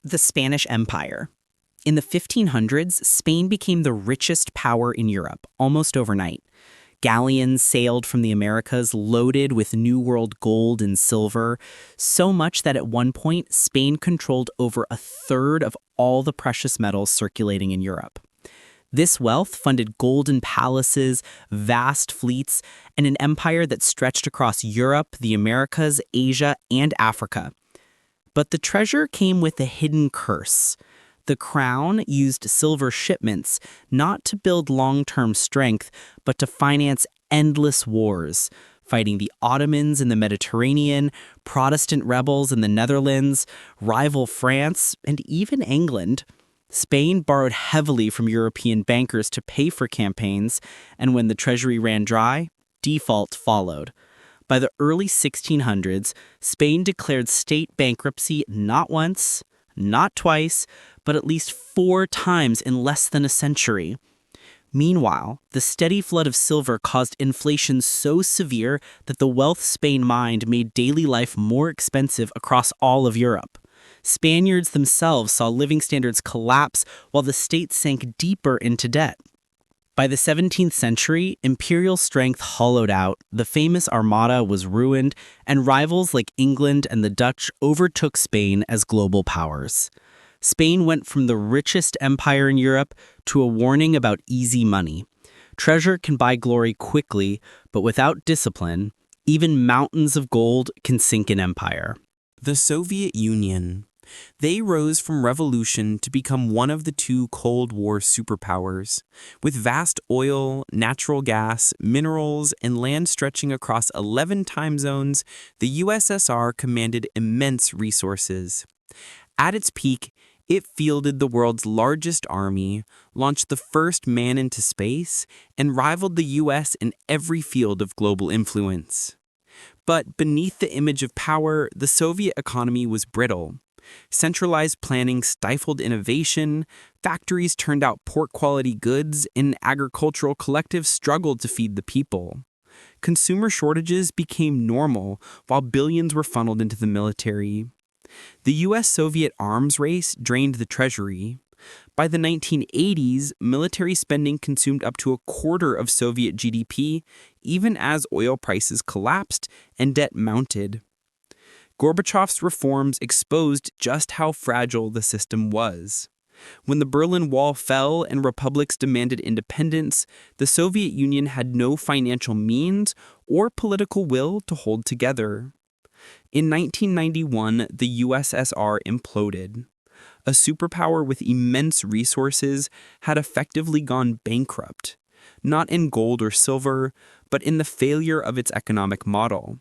The Spanish Empire. In the 1500s, Spain became the richest power in Europe, almost overnight. Galleons sailed from the Americas loaded with New World gold and silver, so much that at one point, Spain controlled over a third of all the precious metals circulating in Europe. This wealth funded golden palaces, vast fleets, and an empire that stretched across Europe, the Americas, Asia, and Africa. But the treasure came with a hidden curse. The crown used silver shipments not to build long-term strength, but to finance endless wars, fighting the Ottomans in the Mediterranean, Protestant rebels in the Netherlands, rival France, and even England. Spain borrowed heavily from European bankers to pay for campaigns, and when the treasury ran dry, default followed. By the early 1600s, Spain declared state bankruptcy not once, not twice, but at least 4 times in less than a century. Meanwhile, the steady flood of silver caused inflation so severe that the wealth Spain mined made daily life more expensive across all of Europe. Spaniards themselves saw living standards collapse while the state sank deeper into debt. By the 17th century, imperial strength hollowed out, the famous Armada was ruined, and rivals like England and the Dutch overtook Spain as global powers. Spain went from the richest empire in Europe to a warning about easy money. Treasure can buy glory quickly, but without discipline, even mountains of gold can sink an empire. The Soviet Union. They rose from revolution to become one of the 2 Cold War superpowers. With vast oil, natural gas, minerals, and land stretching across 11 time zones, the USSR commanded immense resources. At its peak, it fielded the world's largest army, launched the first man into space, and rivaled the US in every field of global influence. But beneath the image of power, the Soviet economy was brittle. Centralized planning stifled innovation, factories turned out poor-quality goods, and agricultural collectives struggled to feed the people. Consumer shortages became normal, while billions were funneled into the military. The US-Soviet arms race drained the treasury. By the 1980s, military spending consumed up to a quarter of Soviet GDP, even as oil prices collapsed and debt mounted. Gorbachev's reforms exposed just how fragile the system was. When the Berlin Wall fell and republics demanded independence, the Soviet Union had no financial means or political will to hold together. In 1991, the USSR imploded. A superpower with immense resources had effectively gone bankrupt, not in gold or silver, but in the failure of its economic model.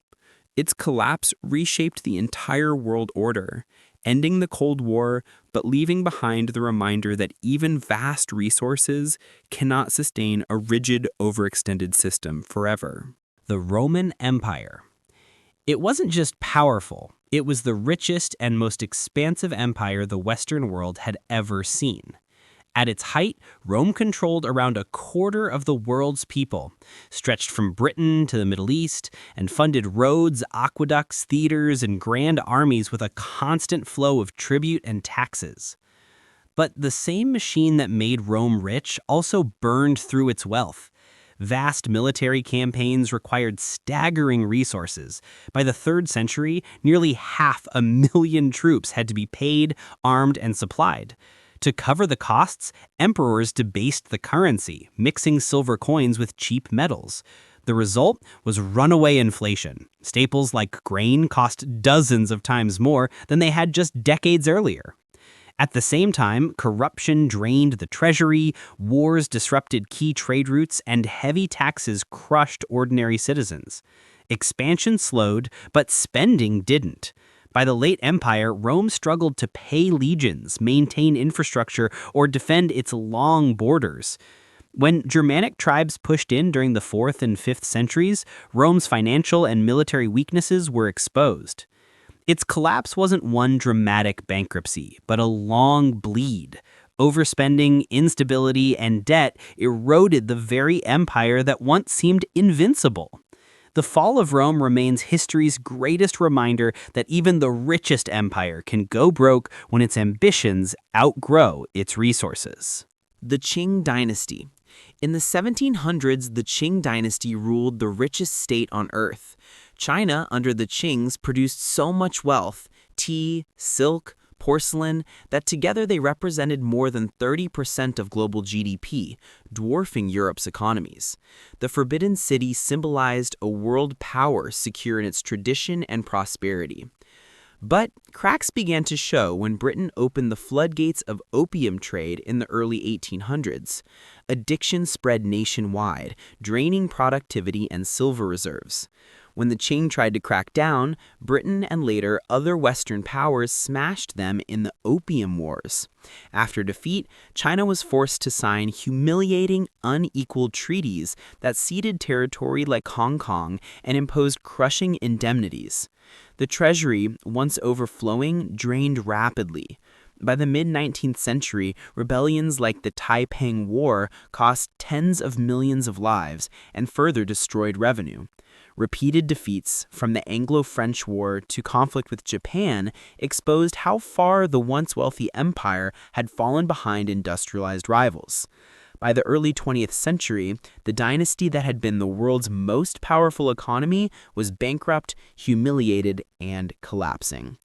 Its collapse reshaped the entire world order, ending the Cold War but leaving behind the reminder that even vast resources cannot sustain a rigid, overextended system forever. The Roman Empire. It wasn't just powerful, it was the richest and most expansive empire the Western world had ever seen. At its height, Rome controlled around a quarter of the world's people, stretched from Britain to the Middle East, and funded roads, aqueducts, theaters, and grand armies with a constant flow of tribute and taxes. But the same machine that made Rome rich also burned through its wealth. Vast military campaigns required staggering resources. By the 3rd century, nearly 500,000 troops had to be paid, armed, and supplied. To cover the costs, emperors debased the currency, mixing silver coins with cheap metals. The result was runaway inflation. Staples like grain cost dozens of times more than they had just decades earlier. At the same time, corruption drained the treasury, wars disrupted key trade routes, and heavy taxes crushed ordinary citizens. Expansion slowed, but spending didn't. By the late Empire, Rome struggled to pay legions, maintain infrastructure, or defend its long borders. When Germanic tribes pushed in during the 4th and 5th centuries, Rome's financial and military weaknesses were exposed. Its collapse wasn't one dramatic bankruptcy, but a long bleed. Overspending, instability, and debt eroded the very empire that once seemed invincible. The fall of Rome remains history's greatest reminder that even the richest empire can go broke when its ambitions outgrow its resources. The Qing Dynasty. In the 1700s, the Qing Dynasty ruled the richest state on earth. China, under the Qings, produced so much wealth, tea, silk, porcelain, that together they represented more than 30% of global GDP, dwarfing Europe's economies. The Forbidden City symbolized a world power secure in its tradition and prosperity. But cracks began to show when Britain opened the floodgates of opium trade in the early 1800s. Addiction spread nationwide, draining productivity and silver reserves. When the Qing tried to crack down, Britain and later other Western powers smashed them in the Opium Wars. After defeat, China was forced to sign humiliating, unequal treaties that ceded territory like Hong Kong and imposed crushing indemnities. The treasury, once overflowing, drained rapidly. By the mid-19th century, rebellions like the Taiping War cost tens of millions of lives and further destroyed revenue. Repeated defeats, from the Anglo-French War to conflict with Japan, exposed how far the once wealthy empire had fallen behind industrialized rivals. By the early 20th century, the dynasty that had been the world's most powerful economy was bankrupt, humiliated, and collapsing.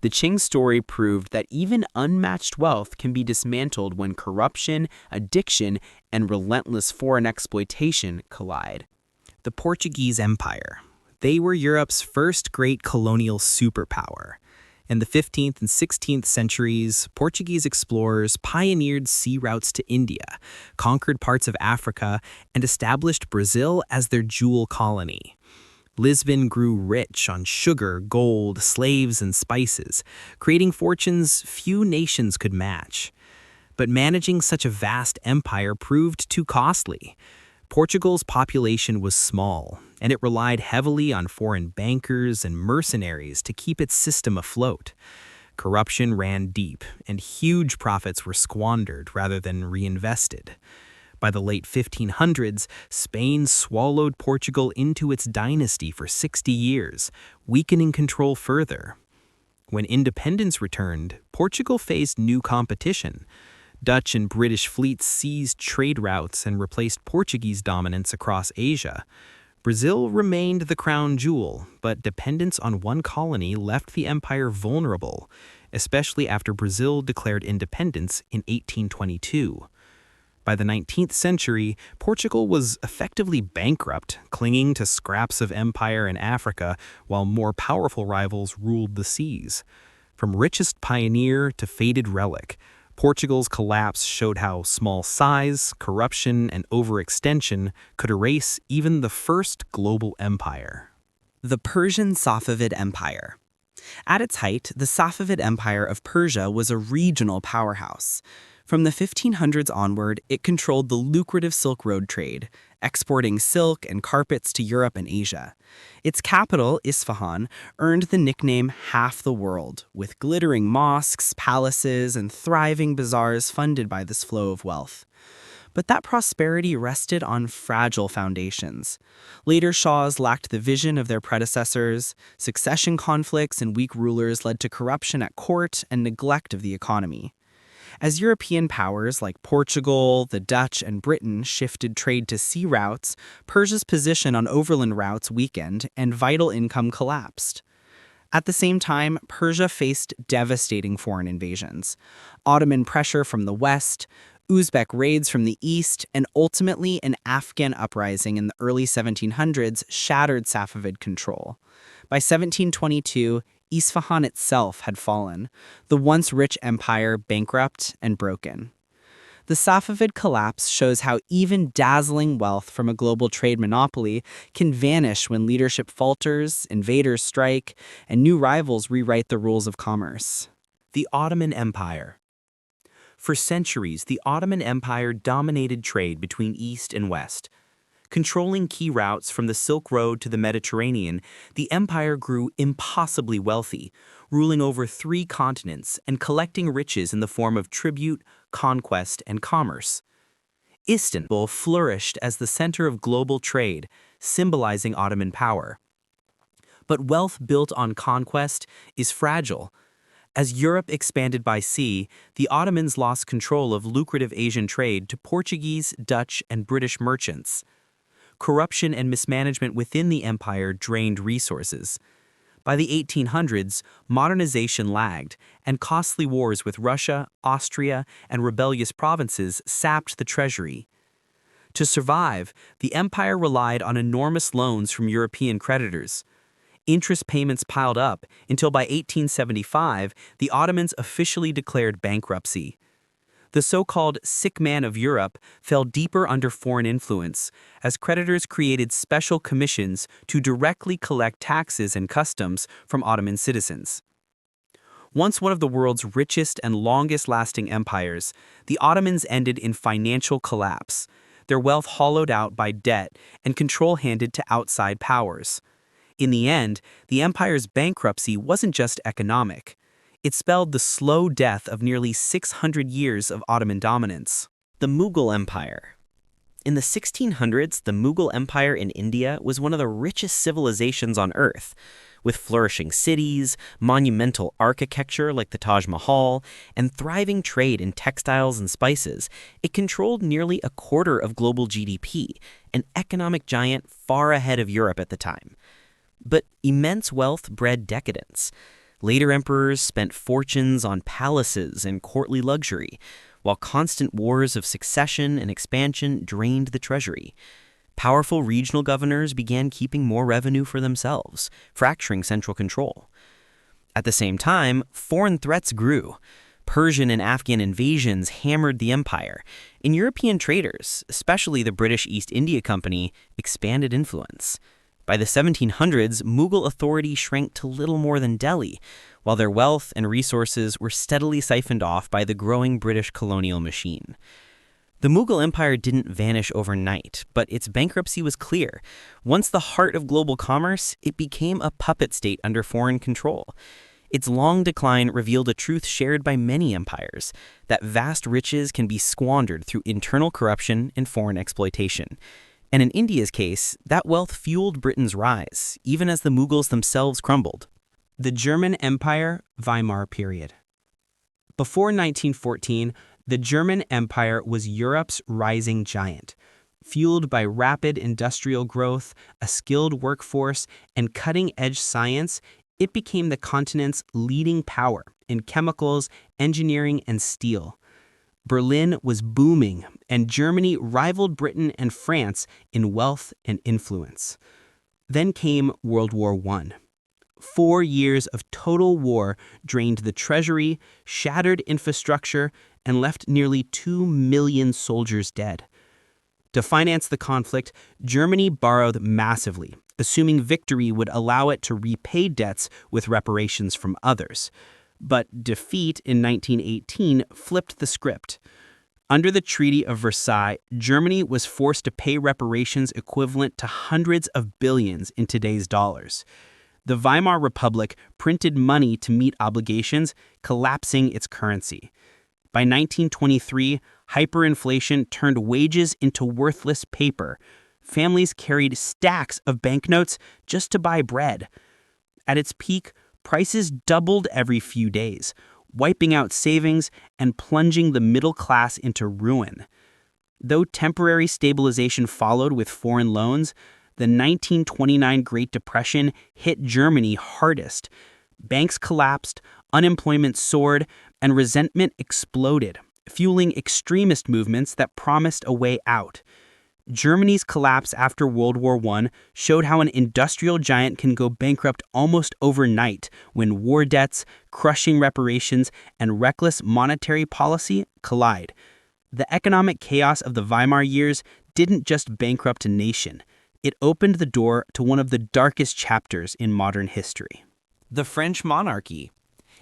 The Qing story proved that even unmatched wealth can be dismantled when corruption, addiction, and relentless foreign exploitation collide. The Portuguese Empire. They were Europe's first great colonial superpower. In the 15th and 16th centuries, Portuguese explorers pioneered sea routes to India, conquered parts of Africa, and established Brazil as their jewel colony. Lisbon grew rich on sugar, gold, slaves, and spices, creating fortunes few nations could match. But managing such a vast empire proved too costly. Portugal's population was small, and it relied heavily on foreign bankers and mercenaries to keep its system afloat. Corruption ran deep, and huge profits were squandered rather than reinvested. By the late 1500s, Spain swallowed Portugal into its dynasty for 60 years, weakening control further. When independence returned, Portugal faced new competition. Dutch and British fleets seized trade routes and replaced Portuguese dominance across Asia. Brazil remained the crown jewel, but dependence on one colony left the empire vulnerable, especially after Brazil declared independence in 1822. By the 19th century, Portugal was effectively bankrupt, clinging to scraps of empire in Africa while more powerful rivals ruled the seas. From richest pioneer to faded relic, Portugal's collapse showed how small size, corruption, and overextension could erase even the first global empire. The Persian Safavid Empire. At its height, the Safavid Empire of Persia was a regional powerhouse. From the 1500s onward, it controlled the lucrative Silk Road trade, exporting silk and carpets to Europe and Asia. Its capital, Isfahan, earned the nickname Half the World, with glittering mosques, palaces, and thriving bazaars funded by this flow of wealth. But that prosperity rested on fragile foundations. Later Shahs lacked the vision of their predecessors. Succession conflicts and weak rulers led to corruption at court and neglect of the economy. As European powers like Portugal, the Dutch, and Britain shifted trade to sea routes, Persia's position on overland routes weakened and vital income collapsed. At the same time, Persia faced devastating foreign invasions. Ottoman pressure from the west, Uzbek raids from the east, and ultimately an Afghan uprising in the early 1700s shattered Safavid control. By 1722, Isfahan itself had fallen, the once rich empire bankrupt and broken. The Safavid collapse shows how even dazzling wealth from a global trade monopoly can vanish when leadership falters, invaders strike, and new rivals rewrite the rules of commerce. The Ottoman Empire. For centuries, the Ottoman Empire dominated trade between East and West. Controlling key routes from the Silk Road to the Mediterranean, the empire grew impossibly wealthy, ruling over 3 continents and collecting riches in the form of tribute, conquest, and commerce. Istanbul flourished as the center of global trade, symbolizing Ottoman power. But wealth built on conquest is fragile. As Europe expanded by sea, the Ottomans lost control of lucrative Asian trade to Portuguese, Dutch, and British merchants. Corruption and mismanagement within the empire drained resources. By the 1800s, modernization lagged, and costly wars with Russia, Austria, and rebellious provinces sapped the treasury. To survive, the empire relied on enormous loans from European creditors. Interest payments piled up until by 1875, the Ottomans officially declared bankruptcy. The so-called sick man of Europe fell deeper under foreign influence, as creditors created special commissions to directly collect taxes and customs from Ottoman citizens. Once one of the world's richest and longest-lasting empires, the Ottomans ended in financial collapse, their wealth hollowed out by debt and control handed to outside powers. In the end, the empire's bankruptcy wasn't just economic. It spelled the slow death of nearly 600 years of Ottoman dominance. The Mughal Empire. In the 1600s, the Mughal Empire in India was one of the richest civilizations on Earth. With flourishing cities, monumental architecture like the Taj Mahal, and thriving trade in textiles and spices, it controlled nearly a quarter of global GDP, an economic giant far ahead of Europe at the time. But immense wealth bred decadence. Later emperors spent fortunes on palaces and courtly luxury, while constant wars of succession and expansion drained the treasury. Powerful regional governors began keeping more revenue for themselves, fracturing central control. At the same time, foreign threats grew. Persian and Afghan invasions hammered the empire, and European traders, especially the British East India Company, expanded influence. By the 1700s, Mughal authority shrank to little more than Delhi, while their wealth and resources were steadily siphoned off by the growing British colonial machine. The Mughal Empire didn't vanish overnight, but its bankruptcy was clear. Once the heart of global commerce, it became a puppet state under foreign control. Its long decline revealed a truth shared by many empires, that vast riches can be squandered through internal corruption and foreign exploitation. And in India's case, that wealth fueled Britain's rise, even as the Mughals themselves crumbled. The German Empire, Weimar period. Before 1914, the German Empire was Europe's rising giant. Fueled by rapid industrial growth, a skilled workforce, and cutting-edge science, it became the continent's leading power in chemicals, engineering, and steel. Berlin was booming, and Germany rivaled Britain and France in wealth and influence. Then came World War I. 4 years of total war drained the treasury, shattered infrastructure, and left nearly 2 million soldiers dead. To finance the conflict, Germany borrowed massively, assuming victory would allow it to repay debts with reparations from others. But defeat in 1918 flipped the script. Under the Treaty of Versailles, Germany was forced to pay reparations equivalent to hundreds of billions in today's dollars. The Weimar Republic printed money to meet obligations, collapsing its currency. By 1923, hyperinflation turned wages into worthless paper. Families carried stacks of banknotes just to buy bread. At its peak, prices doubled every few days, wiping out savings and plunging the middle class into ruin. Though temporary stabilization followed with foreign loans, the 1929 Great Depression hit Germany hardest. Banks collapsed, unemployment soared, and resentment exploded, fueling extremist movements that promised a way out. Germany's collapse after World War I showed how an industrial giant can go bankrupt almost overnight when war debts, crushing reparations, and reckless monetary policy collide. The economic chaos of the Weimar years didn't just bankrupt a nation. It opened the door to one of the darkest chapters in modern history. The French Monarchy.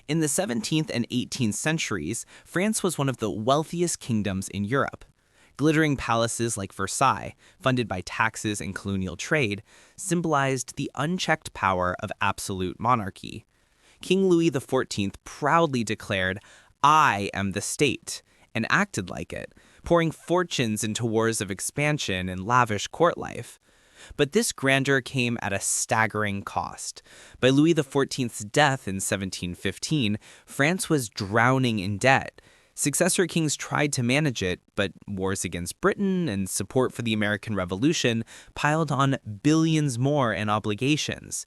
In the 17th and 18th centuries, France was one of the wealthiest kingdoms in Europe. Glittering palaces like Versailles, funded by taxes and colonial trade, symbolized the unchecked power of absolute monarchy. King Louis XIV proudly declared, "I am the state," and acted like it. pouring fortunes into wars of expansion and lavish court life. But this grandeur came at a staggering cost. By Louis XIV's death in 1715, France was drowning in debt. Successor kings tried to manage it, but wars against Britain and support for the American Revolution piled on billions more in obligations.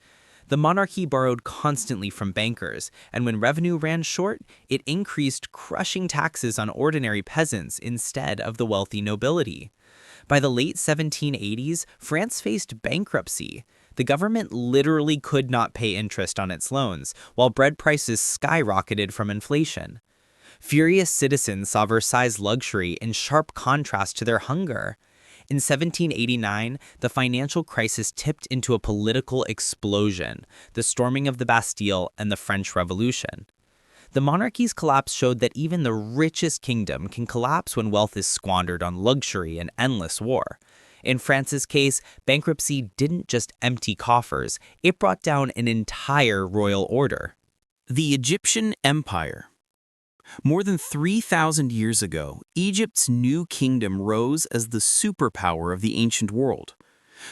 The monarchy borrowed constantly from bankers, and when revenue ran short, it increased crushing taxes on ordinary peasants instead of the wealthy nobility. By the late 1780s, France faced bankruptcy. The government literally could not pay interest on its loans, while bread prices skyrocketed from inflation. Furious citizens saw Versailles' luxury in sharp contrast to their hunger. In 1789, the financial crisis tipped into a political explosion, the storming of the Bastille and the French Revolution. The monarchy's collapse showed that even the richest kingdom can collapse when wealth is squandered on luxury and endless war. In France's case, bankruptcy didn't just empty coffers, it brought down an entire royal order. The Egyptian Empire. More than 3,000 years ago, Egypt's new kingdom rose as the superpower of the ancient world.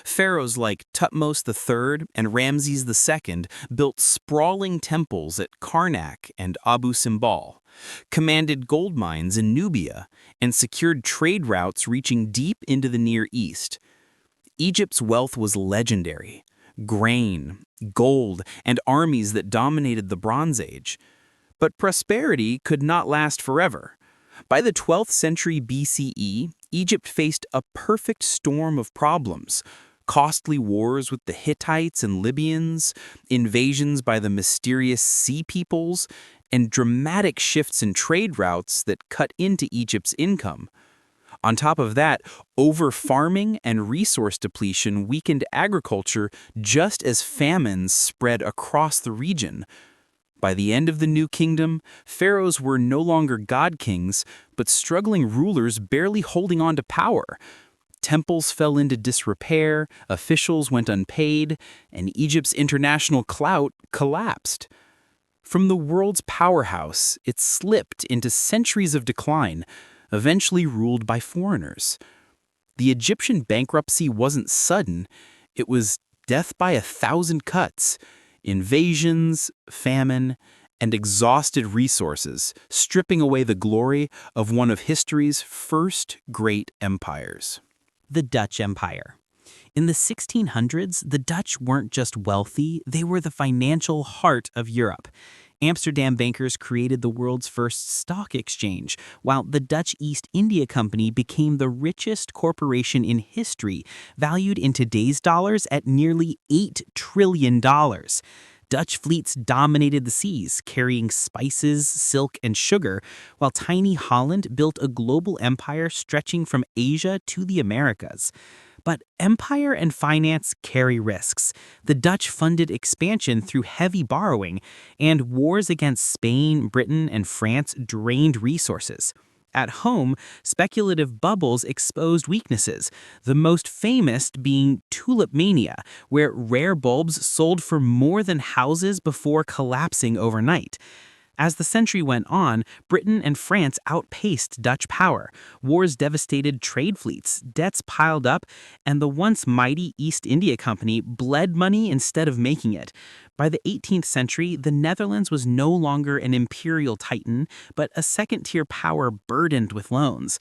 Pharaohs like Thutmose III and Ramses II built sprawling temples at Karnak and Abu Simbel, commanded gold mines in Nubia, and secured trade routes reaching deep into the Near East. Egypt's wealth was legendary: grain, gold, and armies that dominated the Bronze Age. But prosperity could not last forever. By the 12th century BCE, Egypt faced a perfect storm of problems: costly wars with the Hittites and Libyans, invasions by the mysterious Sea Peoples, and dramatic shifts in trade routes that cut into Egypt's income. On top of that, over-farming and resource depletion weakened agriculture just as famines spread across the region. By the end of the New Kingdom, pharaohs were no longer god-kings, but struggling rulers barely holding on to power. Temples fell into disrepair, officials went unpaid, and Egypt's international clout collapsed. From the world's powerhouse, it slipped into centuries of decline, eventually ruled by foreigners. The Egyptian bankruptcy wasn't sudden, it was death by 1,000 cuts. Invasions, famine, and exhausted resources, stripping away the glory of one of history's first great empires. The Dutch Empire. In the 1600s, the Dutch weren't just wealthy, they were the financial heart of Europe. Amsterdam bankers created the world's first stock exchange, while the Dutch East India Company became the richest corporation in history, valued in today's dollars at nearly $8 trillion. Dutch fleets dominated the seas, carrying spices, silk, and sugar, while tiny Holland built a global empire stretching from Asia to the Americas. But empire and finance carry risks. The Dutch funded expansion through heavy borrowing, and wars against Spain, Britain, and France drained resources. At home, speculative bubbles exposed weaknesses, the most famous being tulip mania, where rare bulbs sold for more than houses before collapsing overnight. As the century went on, Britain and France outpaced Dutch power. Wars devastated trade fleets, debts piled up, and the once mighty East India Company bled money instead of making it. By the 18th century, the Netherlands was no longer an imperial titan, but a second-tier power burdened with loans.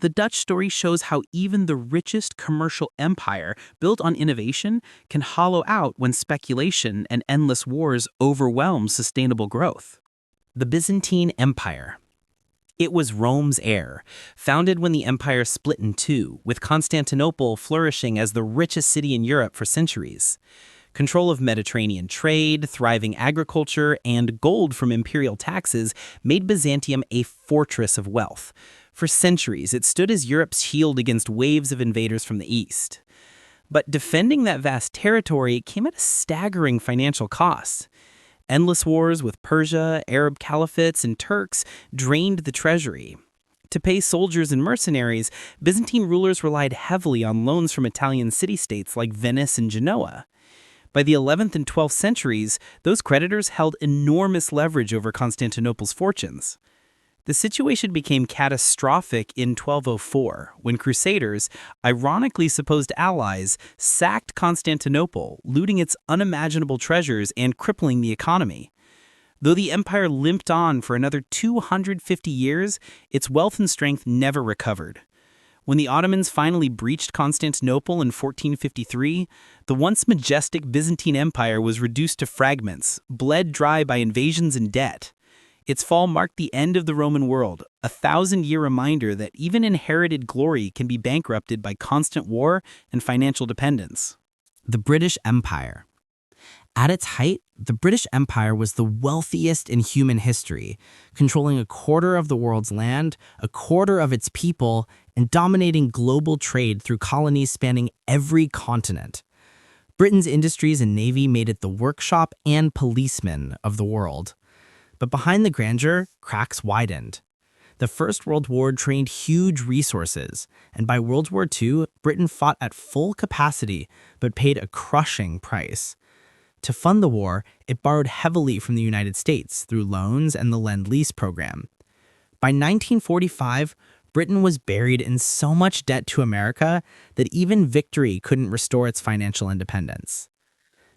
The Dutch story shows how even the richest commercial empire, built on innovation, can hollow out when speculation and endless wars overwhelm sustainable growth. The Byzantine Empire. It was Rome's heir, founded when the empire split in two, with Constantinople flourishing as the richest city in Europe for centuries. Control of Mediterranean trade, thriving agriculture, and gold from imperial taxes made Byzantium a fortress of wealth. For centuries, it stood as Europe's shield against waves of invaders from the east. But defending that vast territory came at a staggering financial cost. Endless wars with Persia, Arab caliphates, and Turks drained the treasury. To pay soldiers and mercenaries, Byzantine rulers relied heavily on loans from Italian city-states like Venice and Genoa. By the 11th and 12th centuries, those creditors held enormous leverage over Constantinople's fortunes. The situation became catastrophic in 1204 when Crusaders, ironically supposed allies, sacked Constantinople, looting its unimaginable treasures and crippling the economy. Though the empire limped on for another 250 years, its wealth and strength never recovered. When the Ottomans finally breached Constantinople in 1453, the once majestic Byzantine Empire was reduced to fragments, bled dry by invasions and debt. Its fall marked the end of the Roman world, a 1,000-year reminder that even inherited glory can be bankrupted by constant war and financial dependence. The British Empire. At its height, the British Empire was the wealthiest in human history, controlling a quarter of the world's land, a quarter of its people, and dominating global trade through colonies spanning every continent. Britain's industries and navy made it the workshop and policeman of the world. But behind the grandeur, cracks widened. The First World War drained huge resources, and by World War II, Britain fought at full capacity but paid a crushing price. To fund the war, it borrowed heavily from the United States through loans and the Lend-Lease program. By 1945, Britain was buried in so much debt to America that even victory couldn't restore its financial independence.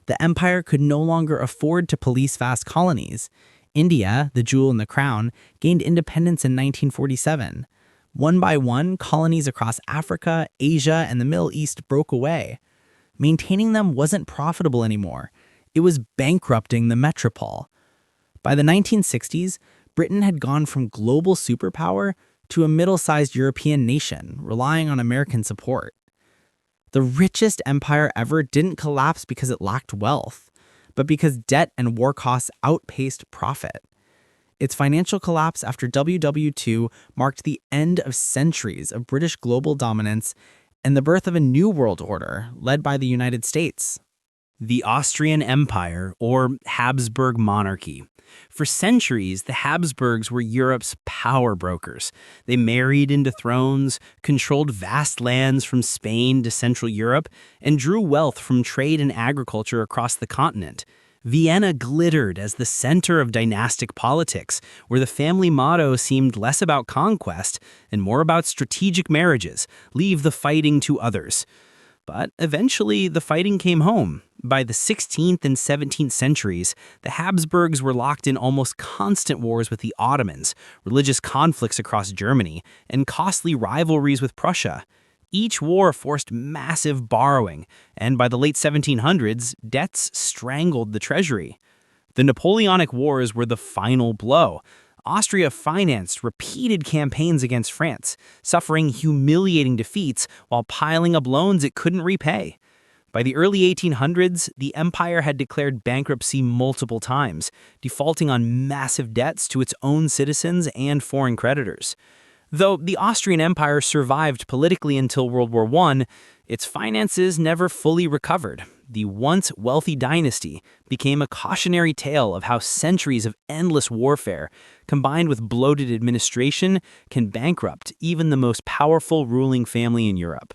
The empire could no longer afford to police vast colonies. India, the jewel in the crown, gained independence in 1947. One by one, colonies across Africa, Asia, and the Middle East broke away. Maintaining them wasn't profitable anymore. It was bankrupting the metropole. By the 1960s, Britain had gone from global superpower to a middle-sized European nation, relying on American support. The richest empire ever didn't collapse because it lacked wealth, but because debt and war costs outpaced profit. Its financial collapse after WWII marked the end of centuries of British global dominance and the birth of a new world order led by the United States. The Austrian Empire, or Habsburg Monarchy. For centuries, the Habsburgs were Europe's power brokers. They married into thrones, controlled vast lands from Spain to Central Europe, and drew wealth from trade and agriculture across the continent. Vienna glittered as the center of dynastic politics, where the family motto seemed less about conquest and more about strategic marriages, leave the fighting to others. But eventually, the fighting came home. By the 16th and 17th centuries, the Habsburgs were locked in almost constant wars with the Ottomans, religious conflicts across Germany, and costly rivalries with Prussia. Each war forced massive borrowing, and by the late 1700s, debts strangled the treasury. The Napoleonic Wars were the final blow. Austria financed repeated campaigns against France, suffering humiliating defeats while piling up loans it couldn't repay. By the early 1800s, the empire had declared bankruptcy multiple times, defaulting on massive debts to its own citizens and foreign creditors. Though the Austrian Empire survived politically until World War I, its finances never fully recovered. The once wealthy dynasty became a cautionary tale of how centuries of endless warfare, combined with bloated administration, can bankrupt even the most powerful ruling family in Europe.